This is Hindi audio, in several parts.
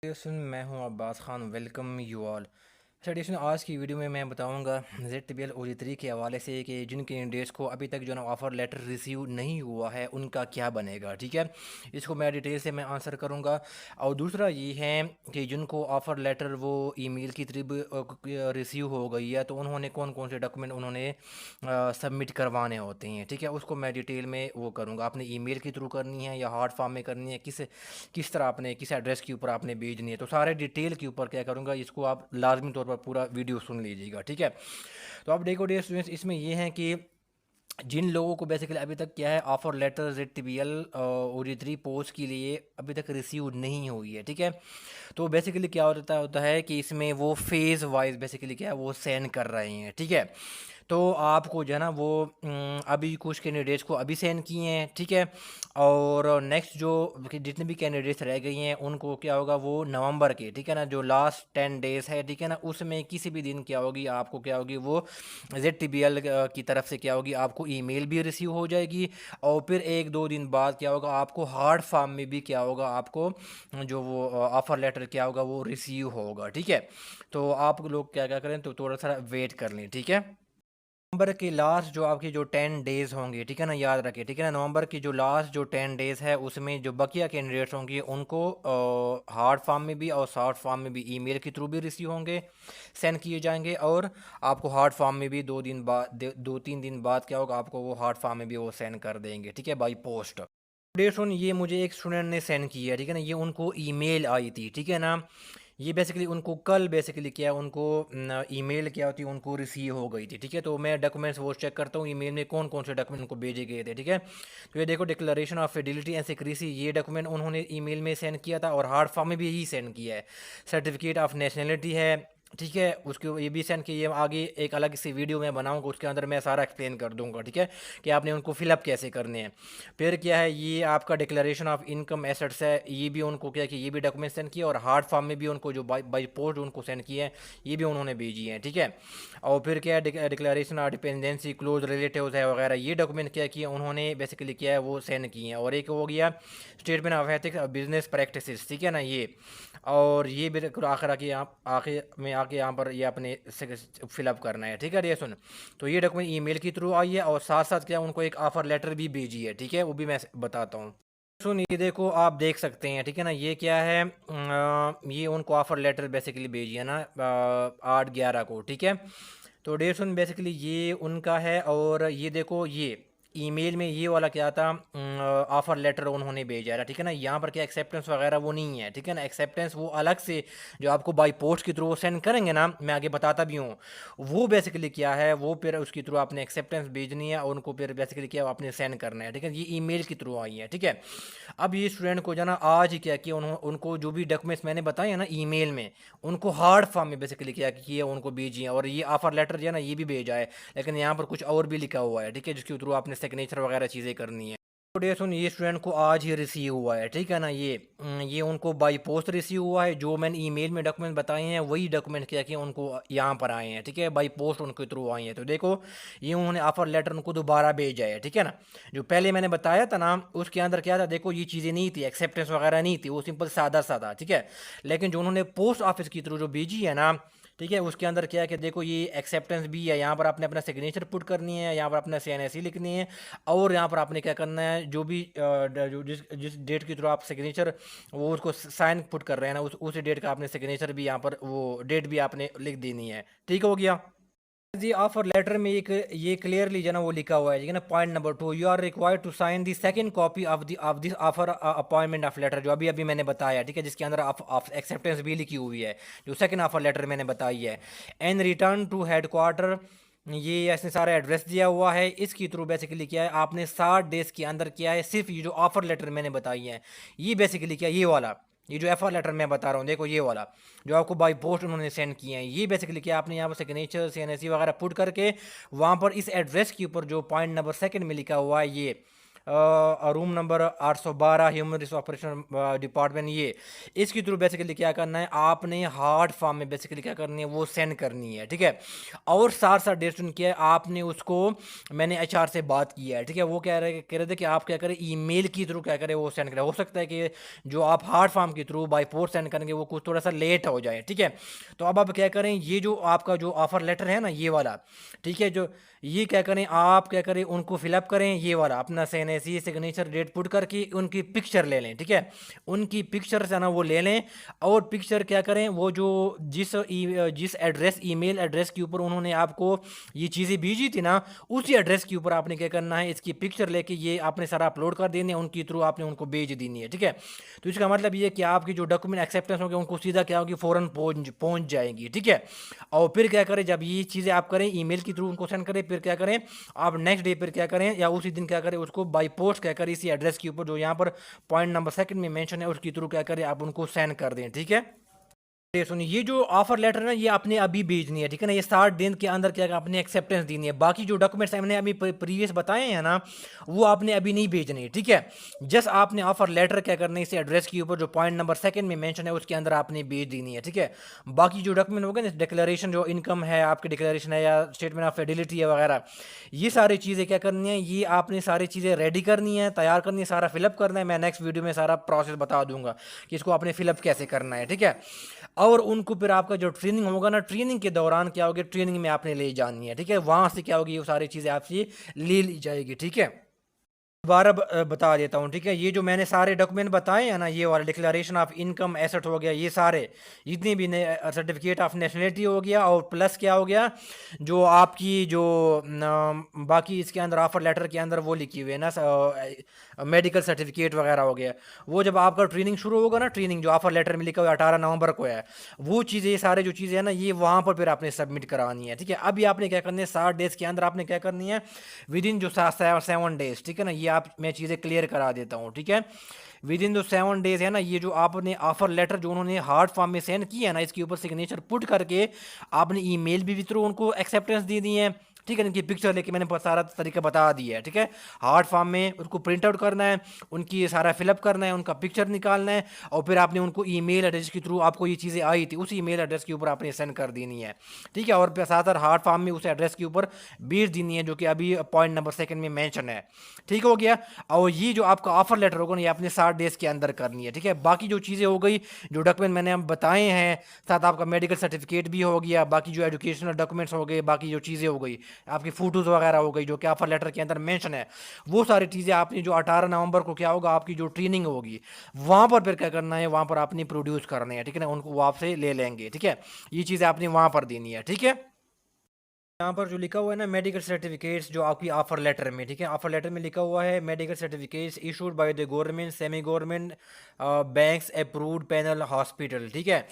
मैं हूं Abbas Khan. Welcome you all. Tradition आज की वीडियो में मैं बताऊंगा ZTBL OG3 के हवाले से कि जिन कैंडिडेट्स को अभी तक जो ना ऑफ़र लेटर रिसीव नहीं हुआ है उनका क्या बनेगा। ठीक है, इसको मैं डिटेल से मैं आंसर करूंगा। और दूसरा ये है कि जिनको ऑफ़र लेटर वो ईमेल की थ्रू रिसीव हो गई है तो उन्होंने कौन कौन से डॉक्यूमेंट उन्होंने सबमिट करवाने होते हैं। ठीक है, उसको मैं डिटेल में वो करूँगा। आपने ईमेल के थ्रू करनी है या हार्ड फॉर्म में करनी है, किस किस तरह आपने किस एड्रेस के ऊपर आपने भेजनी है, तो सारे डिटेल के ऊपर क्या करूँगा, इसको आप लाजमी तौर पर पूरा वीडियो सुन लीजिएगा। ठीक है, तो अब देखो डियर स्टूडेंट्स, इसमें ये है कि जिन लोगों को बेसिकली अभी तक क्या है offer letter ZTBL OG3 post के लिए अभी तक रिसीव नहीं हुई है। ठीक है, तो बेसिकली क्या होता है कि इसमें वो फेज़ वाइज बेसिकली क्या है वो सेंड कर रहे हैं। ठीक है, तो आपको जो है ना वो अभी कुछ कैंडिडेट्स को अभी सेंड किए हैं। ठीक है, और नेक्स्ट जो जितने भी कैंडिडेट्स रह गई हैं उनको क्या होगा वो नवंबर के, ठीक है ना, जो लास्ट 10 डेज़ है, ठीक है ना, उसमें किसी भी दिन क्या होगी आपको क्या होगी वो ZTBL की तरफ से क्या होगी आपको ईमेल भी रिसीव हो जाएगी। और फिर 1-2 दिन बाद क्या होगा आपको हार्ड फॉर्म में भी क्या होगा आपको जो वो ऑफ़र लेटर क्या होगा वो रिसीव होगा। ठीक है, तो आप लोग क्या क्या करें तो थोड़ा सा वेट कर लें। ठीक है, नवंबर के लास्ट जो आपकी जो 10 डेज़ होंगे, ठीक है ना, याद रखें। ठीक है ना, नवंबर की जो लास्ट जो 10 डेज़ है उसमें जो बकिया कैंडिडेट्स होंगे उनको हार्ड फॉर्म में भी और सॉफ्ट फॉर्म में भी ईमेल के थ्रू भी रिसीव होंगे, सेंड किए जाएंगे। और आपको हार्ड फॉर्म में भी 2 दिन बाद 2-3 दिन बाद क्या होगा आपको वो हार्ड फॉर्म में भी वो सेंड कर देंगे। ठीक है, बाई पोस्ट। अपडेट सुन, ये मुझे एक स्टूडेंट ने सेंड किया है। ठीक है ना, ये उनको ईमेल आई थी। ठीक है ना, ये बेसिकली उनको कल बेसिकली क्या उनको ईमेल क्या होती है उनको रिसीव हो गई थी। ठीक है, तो मैं डॉक्यूमेंट्स वो चेक करता हूँ ईमेल में कौन कौन से डॉक्यूमेंट उनको भेजे गए थे। ठीक है, तो ये देखो declaration of fidelity and secrecy, ये डॉक्यूमेंट उन्होंने ईमेल में सेंड किया था और हार्ड फॉर्म में भी यही सेंड किया है। सर्टिफिकेट ऑफ नेशनलिटी है, ठीक है, उसको ये भी सेंड किया। ये आगे एक अलग सी वीडियो मैं बनाऊंगा, उसके अंदर मैं सारा एक्सप्लेन कर दूंगा। ठीक है, कि आपने उनको फिलअप कैसे करने हैं। फिर क्या है ये आपका डिक्लेरेशन ऑफ इनकम एसेट्स है, ये भी उनको क्या कि ये भी डॉक्यूमेंट सेंड किया और हार्ड फॉर्म में भी उनको जो बाई पोस्ट उनको सेंड किए हैं ये भी उन्होंने भेजी है। ठीक है, और फिर क्या है declaration of dependency close relatives है वगैरह, ये डॉक्यूमेंट क्या किया उन्होंने बेसिकली क्या है वो सेंड किए हैं। और एक हो गया statement of ethics business practices, ठीक है ना, ये और ये भी आखिर आके आप आखिर में आके यहाँ पर ये अपने फिलअप करना है। ठीक है, ये सुन, तो ये डॉक्यूमेंट ईमेल के थ्रू आई है और साथ साथ क्या उनको एक ऑफर लेटर भी भेजी है। ठीक है, वो भी मैं बताता हूँ। सुन, ये देखो आप देख सकते हैं। ठीक है ना, ये क्या है ये उनको ऑफर लेटर बेसिकली भेजी है ना 8/11 को। ठीक है, तो डेट सुन बेसिकली ये उनका है। और ये देखो ये ईमेल में ये वाला क्या था ऑफ़र लेटर उन्होंने भेजा है। ठीक है ना, यहाँ पर क्या एक्सेप्टेंस वगैरह वो नहीं है। ठीक है ना, एक्सेप्टेंस वो अलग से जो आपको बाई पोस्ट के थ्रू वो सेंड करेंगे ना, मैं आगे बताता भी हूँ। वो बेसिकली क्या है वो फिर उसके थ्रू आपने एक्सेप्टेंस भेजनी है और उनको फिर बेसिकली क्या आपने सेंड करना है। ठीक है, ये ईमेल के थ्रू आई है। ठीक है, अब ये स्टूडेंट को जो ना आज ही क्या किया उनको जो भी डॉक्यूमेंट्स मैंने बताए हैं ना ईमेल में, उनको हार्ड फॉर्म में बेसिकली क्या किया उनको भेजिए। और ये ऑफर लेटर जो है ना ये भी भेजा है, लेकिन यहाँ पर कुछ और भी लिखा हुआ है। ठीक है, जिसके थ्रू आपने सिग्नेचर वगैरह चीज़ें करनी है। तो डे सुन, ये स्टूडेंट को आज ही रिसीव हुआ है। ठीक है ना, ये उनको बाई पोस्ट रिसीव हुआ है। जो मैंने ईमेल में डॉक्यूमेंट बताए हैं वही डॉक्यूमेंट क्या किया उनको यहाँ पर आए हैं। ठीक है, बाई पोस्ट उनके थ्रू आए हैं। तो देखो ये उन्होंने ऑफर लेटर उनको दोबारा भेजा है। ठीक है ना, जो पहले मैंने बताया था ना उसके अंदर क्या था, देखो ये चीज़ें नहीं थी, एक्सेप्टेंस वगैरह नहीं थी, वो सिंपल सादा सादा। ठीक है, लेकिन जो उन्होंने पोस्ट ऑफिस के थ्रू जो भेजी है ना, ठीक है, उसके अंदर क्या है कि देखो ये एक्सेप्टेंस भी है, यहाँ पर आपने अपना सिग्नेचर पुट करनी है, यहाँ पर अपना CNSE लिखनी है। और यहाँ पर आपने क्या करना है जो भी जो जिस जिस डेट के थ्रू आप सिग्नेचर वो उसको साइन पुट कर रहे हैं ना उस डेट का आपने सिग्नेचर भी यहाँ पर वो डेट भी आपने लिख देनी है। ठीक हो गया जी। ऑफर लेटर में एक ये क्लियरली जो ना वो लिखा हुआ है, ठीक है ना, point number 2, you are required to sign the second copy of this offer appointment of letter, जो अभी अभी मैंने बताया। ठीक है, जिसके अंदर एक्सेप्टेंस भी लिखी हुई है, जो सेकंड ऑफर लेटर मैंने बताई है। एंड रिटर्न टू हेडक्वार्टर, ये ऐसे सारा एड्रेस दिया हुआ है। इसके थ्रू बेसिकली क्या है आपने 60 डेज के अंदर किया है सिर्फ ये जो ऑफर लेटर मैंने बताई है, ये बेसिकली क्या ये वाला ये जो एफआर लेटर मैं बता रहा हूँ, देखो ये वाला जो आपको बाई पोस्ट उन्होंने सेंड किए हैं, ये बेसिकली क्या आपने यहाँ पर सिग्नेचर CNSE वगैरह पुट करके वहाँ पर इस एड्रेस के ऊपर जो पॉइंट नंबर 2 में लिखा हुआ है ये room number 812 human resource operation department, ये इसके थ्रू बेसिकली क्या करना है, आपने हार्ड फॉर्म में बेसिकली क्या करनी है, वो सेंड करनी है, ठीक है। और साथ साथ डेट सुन किया है आपने उसको, मैंने एचआर से बात की है, ठीक है। वो कह रहे थे कि आप क्या करें, ईमेल के थ्रू क्या करें, वो सेंड करें। हो सकता है कि जो आप हार्ड फॉर्म के थ्रू बाई पोस्ट सेंड करेंगे वो कुछ थोड़ा सा लेट हो जाए, ठीक है। तो अब आप क्या करें, ये जो आपका जो ऑफर लेटर है ना, ये वाला, ठीक है, जो ये क्या करें, आप क्या करें, उनको फिलअप करें, ये वाला अपना सी सिग्नेचर डेट पुट करके उनकी पिक्चर ले लें, ठीक है। उनकी पिक्चर से ना वो ले लें, और पिक्चर क्या करें, वो जो जिस एड्रेस, ईमेल एड्रेस के ऊपर उन्होंने आपको ये चीज़ें भेजी थी ना, उसी एड्रेस के ऊपर आपने क्या करना है, इसकी पिक्चर लेके ये आपने सारा अपलोड कर देनी है, उनके थ्रू आपने उनको भेज देनी है, ठीक है। तो इसका मतलब ये कि आपकी जो डॉक्यूमेंट एक्सेप्टेंस होगी उनको सीधा क्या होगी, फ़ौरन पहुंच जाएंगी, ठीक है। और फिर क्या करें, जब ये चीज़ें आप करें ईमेल के थ्रू उनको सेंड करें, फिर क्या करें, आप नेक्स्ट डे पर क्या करें, या उसी दिन क्या करें, उसको बाई पोस्ट क्या करें, इसी एड्रेस के ऊपर जो यहाँ पर पॉइंट नंबर 2 में मेंशन है उसके थ्रू क्या करें, आप उनको सेंड कर दें, ठीक है। ये सुनिए, ये जो ऑफर लेटर है ना, ये आपने अभी भेजनी है, ठीक है ना। ये 60 दिन के अंदर क्या आपने एक्सेप्टेंस देनी है। बाकी जो डॉक्यूमेंट्स हमने अभी प्रीवियस बताए हैं ना, वो आपने अभी नहीं भेजनी है, ठीक है। जस्ट आपने ऑफर लेटर क्या करना है, इस एड्रेस के ऊपर जो पॉइंट नंबर 2 में मेंशन है उसके अंदर आपने भेज देनी है, ठीक है। बाकी जो डॉक्यूमेंट होगा ना, डिक्लेरेशन जो इनकम है आपकी, डिक्लेरेशन है या स्टेटमेंट ऑफ फेडिलिटी है वगैरह, ये सारी चीज़ें क्या करनी है, ये आपने सारी चीज़ें रेडी करनी है, तैयार करनी है, सारा फिलअप करना है। मैं नेक्स्ट वीडियो में सारा प्रोसेस बता दूंगा कि इसको आपने फिलअप कैसे करना है, ठीक है। और उनको फिर आपका जो ट्रेनिंग होगा ना, ट्रेनिंग के दौरान क्या होगी, ट्रेनिंग में आपने ले जानी है, ठीक है। वहाँ से क्या होगी, वो सारी चीज़ें आपसे ले ली जाएगी, ठीक है। दोबारा बता देता हूँ, ठीक है। ये जो मैंने सारे डॉक्यूमेंट बताए हैं ना, ये वाला डिक्लेरेशन ऑफ इनकम एसेट हो गया, ये सारे जितने भी सर्टिफिकेट ऑफ नेशनलिटी हो गया, और प्लस क्या हो गया, जो आपकी जो बाकी इसके अंदर ऑफर लेटर के अंदर वो लिखी हुई है ना, मेडिकल सर्टिफिकेट वगैरह हो गया। वो जब आपका ट्रेनिंग शुरू होगा ना, ट्रेनिंग जो ऑफर लेटर में लिखा हुआ है 18 नवंबर को है, वो चीज़ें, ये सारे जो चीज़ें हैं ना, ये वहाँ पर फिर आपने सबमिट करानी है, ठीक है। अभी आपने क्या करनी है, 60 डेज़ के अंदर आपने क्या करनी है, विद इन जो 7 डेज, ठीक है ना, ये आप मैं चीज़ें क्लियर करा देता हूँ, ठीक है। विद इन जो 7 डेज है ना, ये जो आपने ऑफर लेटर जो उन्होंने हार्ड फॉर्म में सेंड किया है ना, इसके ऊपर सिग्नेचर पुट करके आपने ईमेल भी थ्रू उनको एक्सेप्टेंस दे दी है, ठीक है। इनकी पिक्चर लेके मैंने सारा तरीका बता दिया है, ठीक है। हार्ड फॉर्म में उसको प्रिंट आउट करना है, उनकी सारा फिलअप करना है, उनका पिक्चर निकालना है, और फिर आपने उनको ईमेल एड्रेस के थ्रू आपको ये चीज़ें आई थी, उस ईमेल एड्रेस के ऊपर आपने सेंड कर देनी है, ठीक है। और साथ साथ हार्ड फॉर्म में उस एड्रेस के ऊपर भेज देनी है जो कि अभी पॉइंट नंबर 2 में मेंशन है, ठीक हो गया। और ये जो आपका ऑफर लेटर होगा ना, ये आपने 60 डेज के अंदर करनी है, ठीक है। बाकी जो चीज़ें हो गई, जो डॉक्यूमेंट मैंने हम बताए हैं, साथ आपका मेडिकल सर्टिफिकेट भी हो गया, बाकी जो एजुकेशनल डॉक्यूमेंट्स हो गए, बाकी जो चीज़ें हो गई, आपकी फ़ोटोज़ वगैरह हो गई जो कि ऑफर लेटर के अंदर मेंशन है, वो सारी चीज़ें आपने जो 18 नवंबर को क्या होगा, आपकी जो ट्रेनिंग होगी वहाँ पर फिर क्या करना है, वहाँ पर आपने प्रोड्यूस करने हैं, ठीक है ना। उनको वो आपसे ले लेंगे, ठीक है। ये चीज़ें आपने वहाँ पर देनी है, ठीक है। यहाँ पर जो लिखा हुआ है ना, मेडिकल सर्टिफिकेट्स जो आपकी ऑफर लेटर में, ठीक है, ऑफर लेटर में लिखा हुआ है medical certificates issued by the government, semi government, banks approved panel hospital, ठीक है।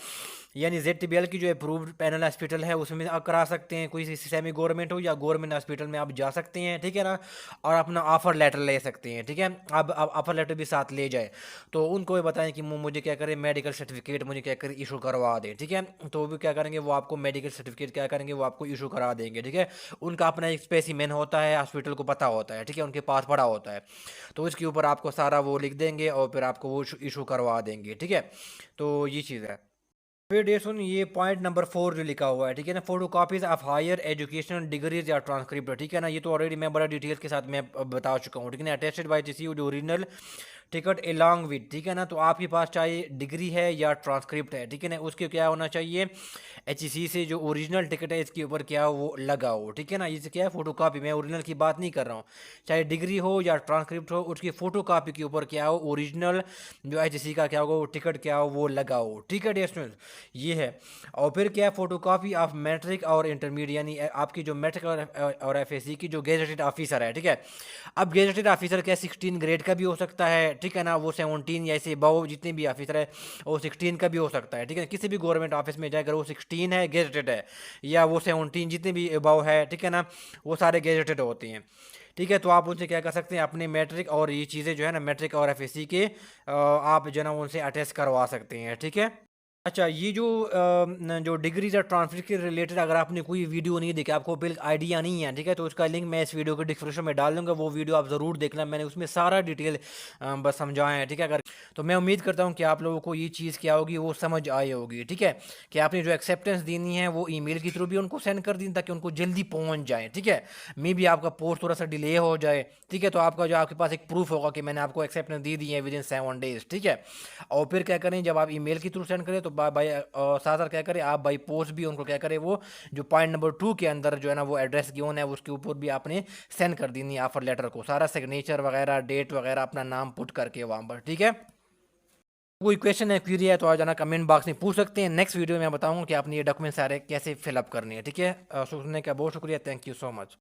यानी ZTBL की जो अप्रूव्ड पैनल हॉस्पिटल है उसमें आप करा सकते हैं, कोई सेमी गवर्नमेंट हो या गवर्नमेंट हॉस्पिटल में आप जा सकते हैं, ठीक है ना। और अपना ऑफर लेटर ले सकते हैं, ठीक है। अब ऑफर लेटर भी साथ ले जाए, तो उनको ये बताएं कि मुझे क्या करें, मेडिकल सर्टिफिकेट मुझे क्या करें, इशू करवा दें, ठीक है। तो वो भी क्या करेंगे, वो आपको मेडिकल सर्टिफिकेट क्या करेंगे, वो आपको इशू करा देंगे, ठीक है। उनका अपना एक स्पेसिमेन होता है, हॉस्पिटल को पता होता है, ठीक है, उनके पास पड़ा होता है, तो इसके ऊपर आपको सारा वो लिख देंगे और फिर आपको वो इशू करवा देंगे, ठीक है। तो ये चीज़ है। फिर डे सुन, ये पॉइंट नंबर 4 जो लिखा हुआ है, ठीक है ना, photo copies of higher educational degrees या ट्रांसक्रिप्ट, ठीक है ना। ये तो ऑलरेडी मैं बड़ा डिटेल्स के साथ मैं बता चुका हूँ, ठीक है ना। अटेस्टेड बाय टीसीयू जो ओरिजिनल टिकट अलॉन्ग विद, ठीक है ना। तो आपके पास चाहे डिग्री है या ट्रांसक्रिप्ट है, ठीक है ना, उसके क्या होना चाहिए, HEC से जो ओरिजिनल टिकट है इसके ऊपर क्या हो, वो लगा हो, ठीक है ना। इससे क्या है, फोटो कॉपी, मैं ओरिजिनल की बात नहीं कर रहा हूँ, चाहे डिग्री हो या ट्रांसक्रिप्ट हो, उसकी फोटो कॉपी के ऊपर क्या हो, ओरिजिनल जो HEC का क्या होगा, वो टिकट क्या हो, वो लगा हो, ठीक है डेस्टमेंट, ये है। और फिर क्या है, फोटो कॉपी ऑफ मैट्रिक और इंटरमीडिएट, यानी आपकी जो मैट्रिक और FSC की जो गेजेटेड ऑफिसर है, ठीक है। अब गेजेटेड ऑफिसर क्या 16 ग्रेड का भी हो सकता है, ठीक है ना, वो 17 या ऐसे बहु जितने भी ऑफिसर है वो 16 का भी हो सकता है, ठीक है। किसी भी गवर्नमेंट ऑफिस में जाए, अगर वो 16 है गेजेटेड है, या वो 17 जितने भी अबव है, ठीक है ना, वो सारे गेजेटेड होते हैं, ठीक है। तो आप उनसे क्या कर सकते हैं, अपने मैट्रिक और ये चीज़ें जो है ना, मैट्रिक और FSC के आप जो है ना उनसे अटेस्ट करवा सकते हैं, ठीक है। अच्छा, ये जो डिग्रीज और ट्रांसफर के रिलेटेड अगर आपने कोई वीडियो नहीं देखा, आपको बिल्कुल आइडिया नहीं है, ठीक है, तो उसका लिंक मैं इस वीडियो के डिस्क्रिप्शन में डाल दूंगा, वो वीडियो आप ज़रूर देखना, मैंने उसमें सारा डिटेल बस समझाया है, ठीक है। अगर तो मैं उम्मीद करता हूँ कि आप लोगों को ये चीज़ क्या होगी वो समझ आई होगी, ठीक है, कि आपने जो एक्सेप्टेंस देनी है वो ईमेल के थ्रू भी उनको सेंड कर दी ताकि उनको जल्दी पहुँच जाए, ठीक है। मे बी आपका पोस्ट थोड़ा सा डिले हो जाए, ठीक है, तो आपका जो आपके पास एक प्रूफ होगा कि मैंने आपको एक्सेप्टेंस दे दी है विद इन 7 डेज, ठीक है। और फिर क्या करें, जब आप ईमेल के थ्रू सेंड करें तो बाई साथ साथ क्या करें, आप बाई पोस्ट भी उनको क्या करें, वो जो पॉइंट नंबर 2 के अंदर जो है ना वो एड्रेस गिवन है उसके ऊपर भी आपने सेंड कर देनी है ऑफर लेटर को, सारा सिग्नेचर वगैरह डेट वगैरह अपना नाम पुट करके वहाँ पर, ठीक है। कोई क्वेश्चन है, क्वेरी है तो आ जाना कमेंट बॉक्स में पूछ सकते हैं। नेक्स्ट वीडियो में मैं बताऊंगा कि आपने ये डॉक्यूमेंट सारे कैसे फिलअप करने हैं, ठीक है। सुनने का बहुत शुक्रिया, थैंक यू सो मच।